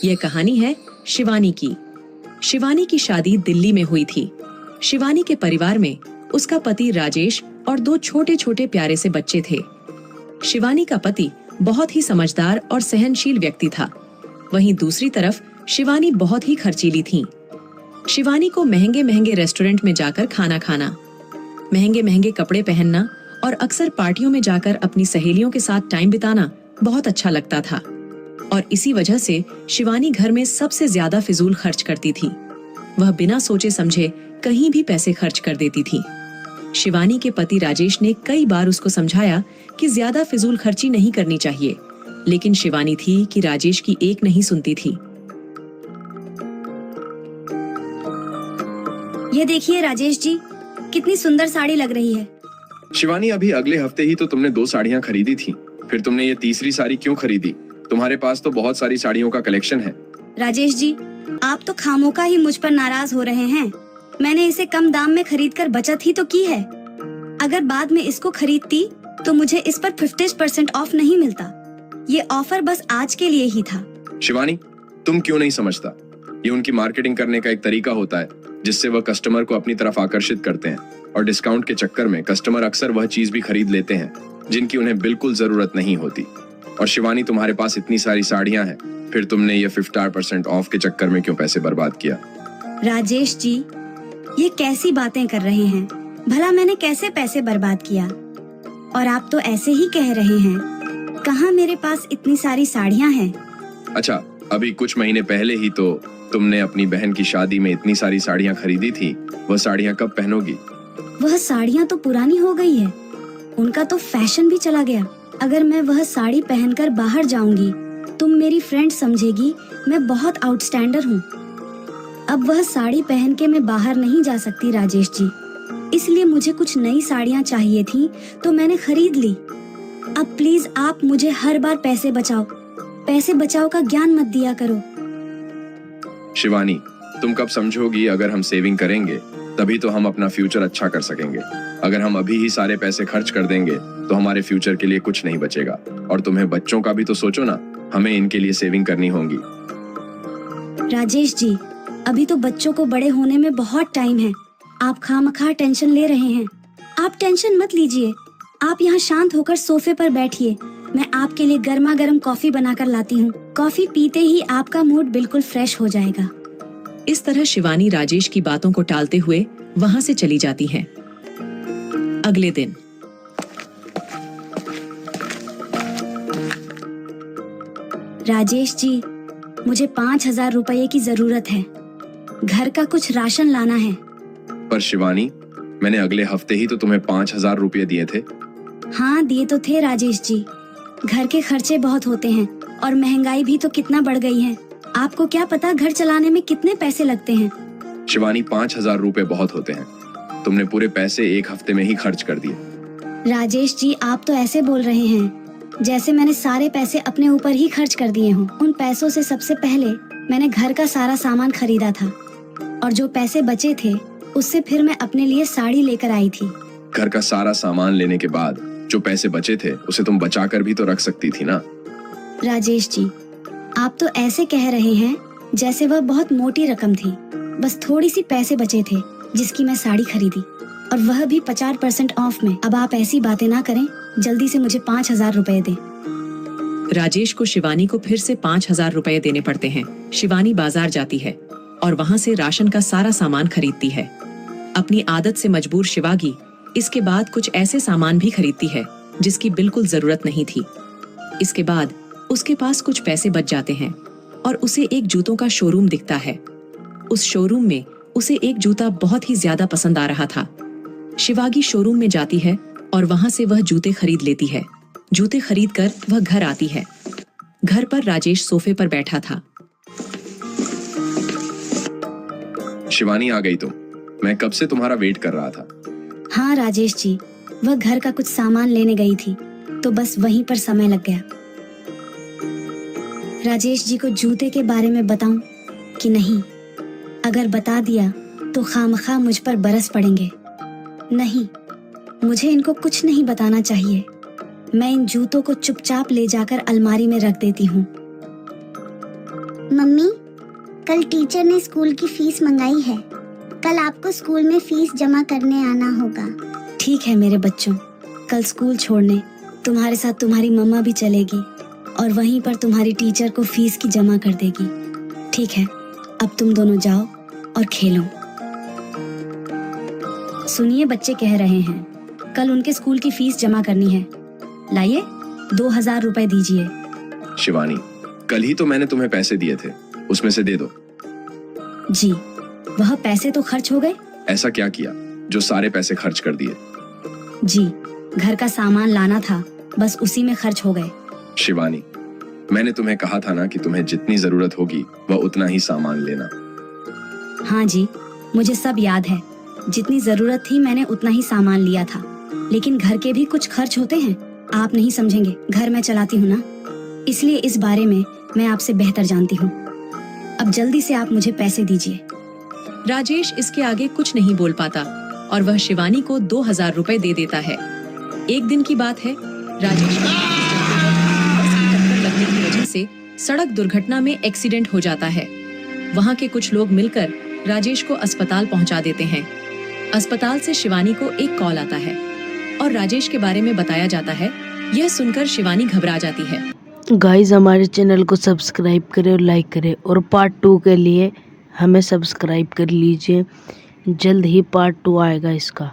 यह कहानी है शिवानी की। शिवानी की शादी दिल्ली में हुई थी। शिवानी के परिवार में उसका पति राजेश और 2 छोटे छोटे प्यारे से बच्चे थे। शिवानी का पति बहुत ही समझदार और सहनशील व्यक्ति था। वहीं दूसरी तरफ शिवानी बहुत ही खर्चीली थी। शिवानी को महंगे महंगे रेस्टोरेंट में जाकर खाना खाना, महंगे महंगे कपड़े पहनना और अक्सर पार्टियों में जाकर अपनी सहेलियों के साथ टाइम बिताना बहुत अच्छा लगता था। और इसी वजह से शिवानी घर में सबसे ज्यादा फिजूल खर्च करती थी। वह बिना सोचे समझे कहीं भी पैसे खर्च कर देती थी। शिवानी के पति राजेश ने कई बार उसको समझाया कि ज्यादा फिजूल खर्ची नहीं करनी चाहिए, लेकिन शिवानी थी कि राजेश की एक नहीं सुनती थी। ये देखिए राजेश जी, कितनी सुंदर साड़ी लग रही है। शिवानी, अभी अगले हफ्ते ही तो तुमने 2 साड़ियाँ खरीदी थी, फिर तुमने ये तीसरी साड़ी क्यों खरीदी? तुम्हारे पास तो बहुत सारी साड़ियों का कलेक्शन है। राजेश जी, आप तो खामोका ही मुझ पर नाराज हो रहे हैं। मैंने इसे कम दाम में खरीदकर बचत ही तो की है। अगर बाद में इसको खरीदती तो मुझे इस पर 50% ऑफ नहीं मिलता। ये ऑफर बस आज के लिए ही था। शिवानी, तुम क्यों नहीं समझता? ये उनकी मार्केटिंग करने का एक तरीका होता है जिससे वह कस्टमर को अपनी तरफ आकर्षित करते हैं, और डिस्काउंट के चक्कर में कस्टमर अक्सर वह चीज भी खरीद लेते हैं जिनकी उन्हें बिल्कुल जरूरत नहीं होती। और शिवानी, तुम्हारे पास इतनी सारी साड़ियां हैं, फिर तुमने ये 50% ऑफ के चक्कर में क्यों पैसे बर्बाद किया? राजेश जी, ये कैसी बातें कर रहे हैं? भला मैंने कैसे पैसे बर्बाद किया? और आप तो ऐसे ही कह रहे हैं। कहाँ मेरे पास इतनी सारी साड़ियाँ हैं। अच्छा, अभी कुछ महीने पहले ही तो तुमने अपनी बहन की शादी में इतनी सारी साड़ियाँ खरीदी थी। वह साड़ियाँ कब पहनोगी? वह साड़ियाँ तो पुरानी हो गई है। उनका तो फैशन भी चला गया। अगर मैं वह साड़ी पहनकर बाहर जाऊंगी, तुम मेरी फ्रेंड समझेगी मैं बहुत आउटस्टैंडर हूँ। अब वह साड़ी पहन के मैं बाहर नहीं जा सकती राजेश जी, इसलिए मुझे कुछ नई साड़ियाँ चाहिए थी तो मैंने खरीद ली। अब प्लीज आप मुझे हर बार पैसे बचाओ का ज्ञान मत दिया करो। शिवानी, तुम कब समझोगी? अगर हम सेविंग करेंगे तभी तो हम अपना फ्यूचर अच्छा कर सकेंगे। अगर हम अभी ही सारे पैसे खर्च कर देंगे तो हमारे फ्यूचर के लिए कुछ नहीं बचेगा। और तुम्हें बच्चों का भी तो सोचो ना, हमें इनके लिए सेविंग करनी होगी। राजेश जी, अभी तो बच्चों को बड़े होने में बहुत टाइम है। आप खामखा टेंशन ले रहे हैं। आप टेंशन मत लीजिए। आप यहाँ शांत होकर सोफे पर बैठिए। मैं आपके लिए गर्मा गर्म कॉफी बनाकर लाती हूँ। कॉफी पीते ही आपका मूड बिल्कुल फ्रेश हो जाएगा। इस तरह शिवानी राजेश की बातों को टालते हुए वहाँ से चली जाती है। अगले दिन राजेश जी, मुझे 5,000 रुपए की जरूरत है। घर का कुछ राशन लाना है। पर शिवानी, मैंने अगले हफ्ते ही तो तुम्हें 5,000 रुपये दिए थे। हाँ, दिए तो थे राजेश जी। घर के खर्चे बहुत होते हैं और महंगाई भी तो कितना बढ़ गई है। आपको क्या पता घर चलाने में कितने पैसे लगते हैं। शिवानी, 5,000 रुपये बहुत होते हैं। तुमने पूरे पैसे एक हफ्ते में ही खर्च कर दिए। राजेश जी, आप तो ऐसे बोल रहे हैं जैसे मैंने सारे पैसे अपने ऊपर ही खर्च कर दिए हों। उन पैसों से सबसे पहले मैंने घर का सारा सामान खरीदा था, और जो पैसे बचे थे उससे फिर मैं अपने लिए साड़ी लेकर आई थी। घर का सारा सामान लेने के बाद जो पैसे बचे थे उसे तुम बचा कर भी तो रख सकती थी ना। राजेश जी, आप तो ऐसे कह रहे हैं जैसे वह बहुत मोटी रकम थी। बस थोड़ी सी पैसे बचे थे जिसकी मैं साड़ी खरीदी, और वह भी 50% ऑफ में। अब आप ऐसी बातें ना करें, जल्दी से मुझे 5,000 रुपए दें। राजेश को शिवानी को फिर से 5,000 रुपए देने पड़ते हैं। शिवानी बाजार जाती है और वहाँ से राशन का सारा सामान खरीदती है। अपनी आदत से मजबूर शिवागी इसके बाद कुछ ऐसे सामान भी खरीदती है जिसकी बिल्कुल जरूरत नहीं थी। इसके बाद उसके पास कुछ पैसे बच जाते हैं और उसे एक जूतों का शोरूम दिखता है। उस शोरूम में उसे एक जूता बहुत ही ज्यादा पसंद आ रहा था। शिवागी शोरूम में जाती है और वहां से वह जूते खरीद लेती है। जूते खरीद कर वह घर आती है। घर पर राजेश सोफे पर बैठा था। शिवानी, आ गई तुम? मैं कब से तुम्हारा वेट कर रहा था। हाँ राजेश जी, वह घर का कुछ सामान लेने गई थी तो बस वहीं पर समय लग गया। राजेश जी को जूते के बारे में बताऊं कि नहीं? अगर बता दिया तो खामखा मुझ पर बरस पड़ेंगे। नहीं, मुझे इनको कुछ नहीं बताना चाहिए। मैं इन जूतों को चुपचाप ले जाकर अलमारी में रख देती हूँ। मम्मी, कल टीचर ने स्कूल की फीस मंगाई है। कल आपको स्कूल में फीस जमा करने आना होगा। ठीक है मेरे बच्चों, कल स्कूल छोड़ने तुम्हारे साथ तुम्हारी मम्मा भी चलेगी और वहीं पर तुम्हारी टीचर को फीस की जमा कर देगी। ठीक है, अब तुम दोनों जाओ और खेलो। सुनिए, बच्चे कह रहे हैं कल उनके स्कूल की फीस जमा करनी है। लाइए 2000 रुपए दीजिए। शिवानी, कल ही तो मैंने तुम्हें पैसे दिए थे, उसमें से दे दो। जी, वह पैसे तो खर्च हो गए। ऐसा क्या किया जो सारे पैसे खर्च कर दिए? जी, घर का सामान लाना था, बस उसी में खर्च हो गए। शिवानी, मैंने तुम्हें कहा था ना कि तुम्हें जितनी जरूरत होगी वह उतना ही सामान लेना। हाँ जी, मुझे सब याद है। जितनी जरूरत थी मैंने उतना ही सामान लिया था, लेकिन घर के भी कुछ खर्च होते हैं। आप नहीं समझेंगे, घर मैं चलाती हूँ ना, इसलिए इस बारे में मैं आपसे बेहतर जानती हूँ। अब जल्दी से आप मुझे पैसे दीजिए। राजेश इसके आगे कुछ नहीं बोल पाता और वह शिवानी को 2000 रुपए दे देता है। एक दिन की बात है, राजेश को बस की टक्कर लगने की वजह से सड़क दुर्घटना में एक्सीडेंट हो जाता है। वहाँ के कुछ लोग मिलकर राजेश को अस्पताल पहुँचा देते हैं। अस्पताल से शिवानी को एक कॉल आता है और राजेश के बारे में बताया जाता है। यह सुनकर शिवानी घबरा जाती है। गाइस, हमारे चैनल को सब्सक्राइब करें और लाइक करें और पार्ट 2 के लिए हमें सब्सक्राइब कर लीजिए। जल्द ही पार्ट 2 आएगा इसका।